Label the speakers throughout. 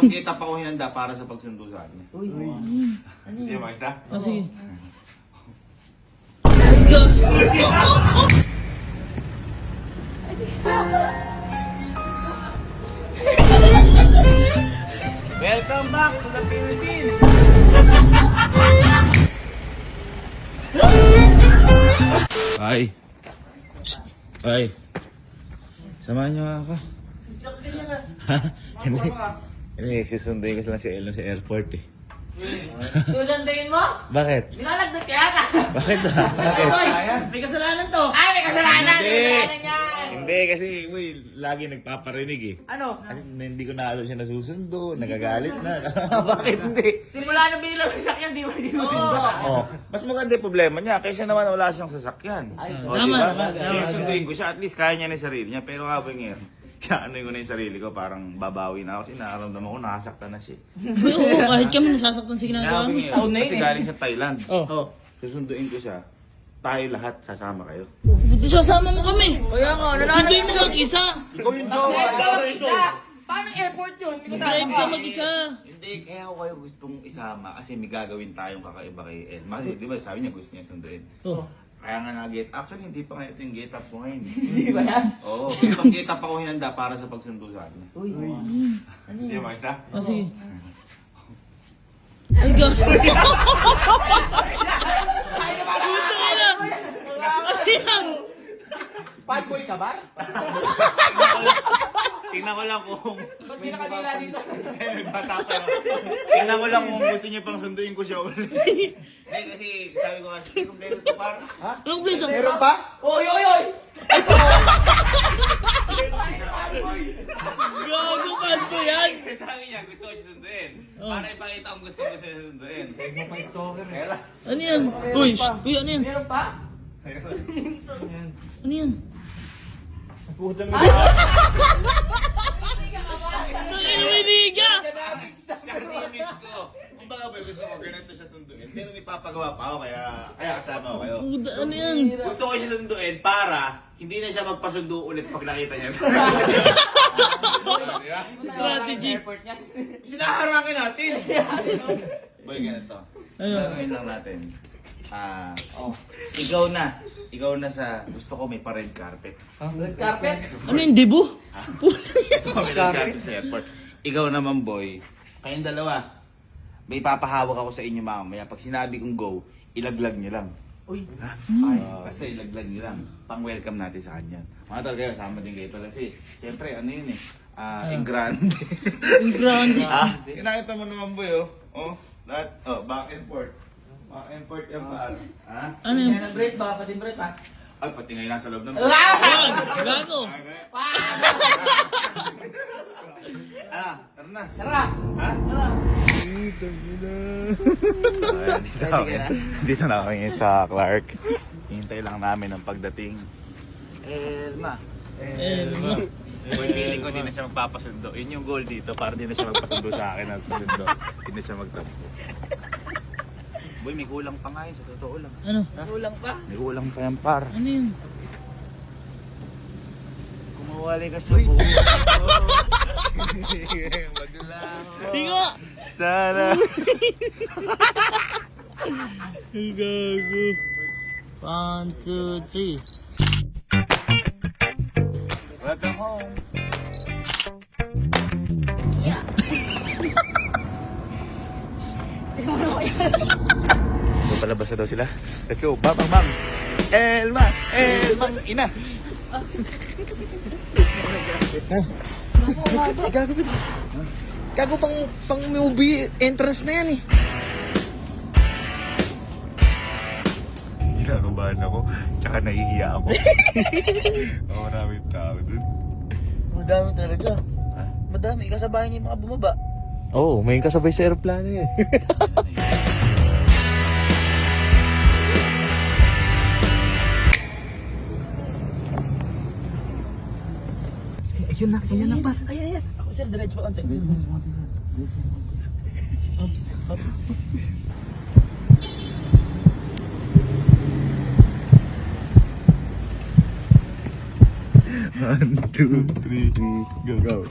Speaker 1: Itong kita pa ko hinanda para sa pagsundo sa atin.
Speaker 2: Uy.
Speaker 1: Sige, makita?
Speaker 3: Sige.
Speaker 1: Welcome back to the Philippines! Ay. Ay. Samahan niyo ako. Hindi, susunduin ko lang si Elon sa airport eh.
Speaker 2: Susunduin mo?
Speaker 1: Bakit?
Speaker 2: Dinalagdag ka yata.
Speaker 1: Bakit ba? Bakit?
Speaker 3: May kasalanan to.
Speaker 2: Ay, may kasalanan!
Speaker 1: Hindi.
Speaker 2: May kasalanan yan!
Speaker 1: Hindi kasi, uy, lagi nagpaparinig eh.
Speaker 2: Ano?
Speaker 1: Kasi hindi ko na alam siya nasusundo, nagagalit na. Bakit hindi?
Speaker 2: Simula na bilang sasakyan, di mo sinusundo.
Speaker 1: Oh, mas maganda yung problema niya kaysa naman wala siyang sasakyan. Oh,
Speaker 3: tama,
Speaker 1: diba?
Speaker 3: tama,
Speaker 1: Kaya sunduin ko siya, at least kaya niya na yung sarili niya. Pero habang ngayon, kaya ano ko na yung sarili ko, parang babawi na ako kasi nakaramdaman ko, nakasaktan na siya.
Speaker 3: Oo, kahit kami nasasaktan sa
Speaker 1: Kaya
Speaker 3: ginagawa
Speaker 1: habang
Speaker 3: mo.
Speaker 1: ngayon, kasi galing sa Thailand.
Speaker 3: Oh.
Speaker 1: Susunduin ko siya, tayo lahat sasama kayo.
Speaker 3: Sasama mo kami.
Speaker 2: Kaya nga,
Speaker 3: Sunduin mo mag-isa.
Speaker 1: Ikaw yung daw.
Speaker 2: Paano airport yun? Hindi ko
Speaker 3: Drive ka
Speaker 2: nasama.
Speaker 3: mag-isa.
Speaker 1: Hindi, kaya ako kayo gustong isama kasi may gagawin tayong kakaiba kay El. Kasi di ba sabi niya gusto niya sunduin.
Speaker 3: Oh.
Speaker 1: Kaya nga na-get, actually hindi pa nga ito yung get up ko ngayon.
Speaker 2: Hindi ba yan?
Speaker 1: Oo, itong get up ako hinanda para sa pagsundo sa atin.
Speaker 2: Uy.
Speaker 1: Sige, makita?
Speaker 3: Sige. Ay, gago. Puta ka na. Ayan.
Speaker 2: Bad boy ka ba?
Speaker 1: Tingnan ko lang kung...
Speaker 2: Ba't may nakadila dito?
Speaker 1: Bata pa yun. Tingnan ko lang kung gusto niya pang sunduin ko siya ulit. Hindi, kasi sabi ko kasi, kumpleto to par.
Speaker 3: Anong plito?
Speaker 2: Meron pa? Oy, oy, oy!
Speaker 3: Gago, kanto yan.
Speaker 1: Sabi niya, gusto ko siya sunduin. Para ipakita kung gusto ko siya sunduin. Kaya
Speaker 3: Ano yan? Uy, uy, ano yan?
Speaker 2: Meron pa?
Speaker 3: Ano yan? Nakiluminiga!
Speaker 1: kasi yung miss ko. Kung baka ba gusto ko, ganito siya sunduin. Pero may papagawa pa ako, kaya kasama ko kayo.
Speaker 3: Puta, ano yan?
Speaker 1: Gusto ko siya sunduin para hindi na siya magpasundo ulit pag nakita niya. Di ba?
Speaker 3: Strategy.
Speaker 2: Airport niya.
Speaker 1: Sinaharangin natin. Boy, ganito.
Speaker 3: Ano?
Speaker 1: Gagawin lang natin. Ikaw na sa, gusto ko may pa-red carpet.
Speaker 2: Red carpet?
Speaker 3: Ano yung debo?
Speaker 1: Gusto ko may red carpet sa airport. Ikaw naman, boy. Kayong dalawa. May papahawak ako sa inyo mamaya. Pag sinabi kong go, ilaglag niyo lang.
Speaker 2: Uy.
Speaker 1: Ha? Okay. Basta ilaglag niyo lang. Pang-welcome natin sa kanya. Mga tol kayo, sama din kayo tol. Kasi, syempre, ano yun eh. Yung grande.
Speaker 3: Yung grande.
Speaker 1: Ha? Kinakita mo naman, boy, oh. Oh, lahat. Oh, back and forth. Back and forth yung paano. Ha?
Speaker 3: Ano
Speaker 2: Yan
Speaker 3: yan?
Speaker 2: ang break ba? Pati break ha?
Speaker 1: Ay, pati ngayon nasa loob ng...
Speaker 3: Gago!
Speaker 1: Tara na.
Speaker 2: Tara!
Speaker 1: Ha?
Speaker 2: Tara!
Speaker 1: Dito na kami sa Clark. Hintay lang namin ang pagdating. Elma.
Speaker 3: Elma.
Speaker 1: Boy, feeling ko hindi na siya magpapasundo. Yun yung goal dito para hindi na siya magpasundo sa akin at sundo. Hindi na siya magtampo. Boy, may kulang pa nga yun sa totoo lang.
Speaker 3: Ano?
Speaker 2: Kulang pa?
Speaker 1: May kulang pa yan par.
Speaker 3: Ano yun?
Speaker 1: Kumawali ka sa buhay ko. Maglang.
Speaker 3: Tinga!
Speaker 1: Sana.
Speaker 3: Ang gago. 1, 2, 3.
Speaker 1: Welcome home. So, palabas na daw sila. Let's go. Bang, bang, bang. Elma! Elmang ina!
Speaker 3: Gago pang movie entrance na yan eh.
Speaker 1: Kinakabahan ako. Tsaka nahihiya ako. Maraming tao dun.
Speaker 2: Madami talaga. Madami. Kasabayan niya yung mga bumaba.
Speaker 1: Oo, may kasabay sa aeroplano yun.
Speaker 2: Ayun na pa. Ay. Ako sir, diretso pa konti. Hops.
Speaker 1: One, two, three, go.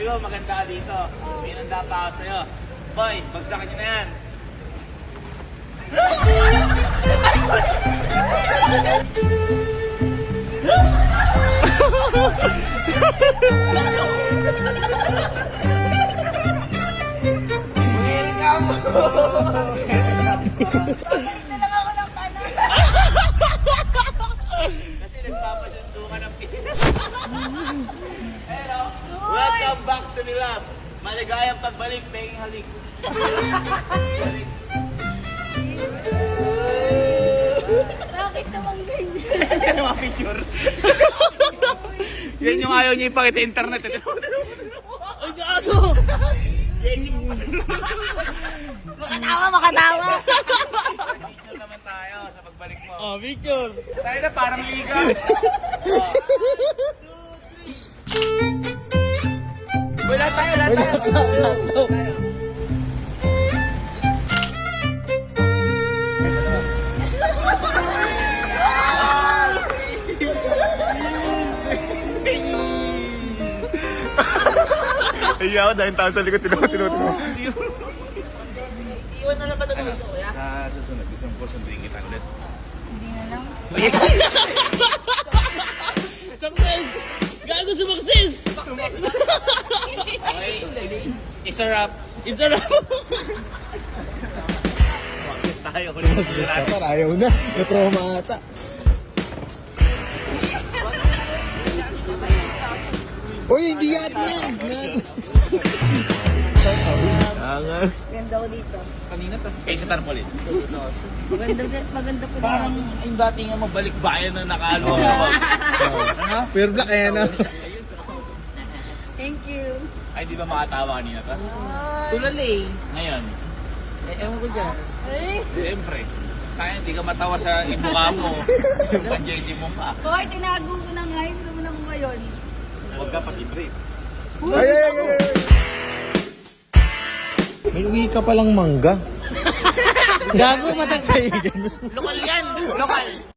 Speaker 1: sabi mo, maganda ka dito. May nanda pa ako sa'yo. Boy, bagsakan nyo na yan. Mangirin ka mo!
Speaker 4: Lang ako ng tanong.
Speaker 1: Kasi nagpapasundo ka ng Hello! Welcome back to the lab. Maligayang pagbalik, penging halik.
Speaker 4: Bakit naman ganyan?
Speaker 1: Yan yung mga picture. Yan yung ayaw niya ipakita sa internet.
Speaker 3: Ay, gago!
Speaker 1: Yan yung
Speaker 4: Makatawa!
Speaker 1: picture naman tayo sa pagbalik mo.
Speaker 3: Oh, picture.
Speaker 1: Tayo na parang liga. Wala tayo, wala tayo. Ay, ako dahil tao sa likod, tinawag.
Speaker 4: Iwan na lang ba ito dito, kuya?
Speaker 1: Sa susunod, isang ko sunduin kita ulit.
Speaker 4: Hindi na lang.
Speaker 3: Success! Gago sumakses!
Speaker 1: Okay, isa wrap.
Speaker 3: It's a wrap!
Speaker 1: Sumakses tayo. Ulit.
Speaker 2: Ayaw na. Na-trauma ata. Uy, hindi yatin yan.
Speaker 1: Angas.
Speaker 4: Ganda ko dito.
Speaker 1: Kanina, tas kayo sa tarpaulin.
Speaker 4: Maganda po
Speaker 1: Parang
Speaker 4: dito.
Speaker 1: yung dati nga mabalik bayan na nakaluwa ako. Ano?
Speaker 2: Pure black ayan na.
Speaker 4: Thank you.
Speaker 1: Ay, di ba makatawa kanina pa?
Speaker 3: Tulal eh.
Speaker 1: Ngayon,
Speaker 3: Ewan ko dyan.
Speaker 1: siyempre. Kaya hindi ka matawa sa imukha mo. Yung panjeje mo pa.
Speaker 4: Hoy, tinago ko na nga. Hindi naman ako ngayon.
Speaker 1: Huwag ka pag-i-break.
Speaker 2: Ay. May uwi ka palang mangga.
Speaker 3: Gago matagay.
Speaker 1: Lokal yan! Lokal!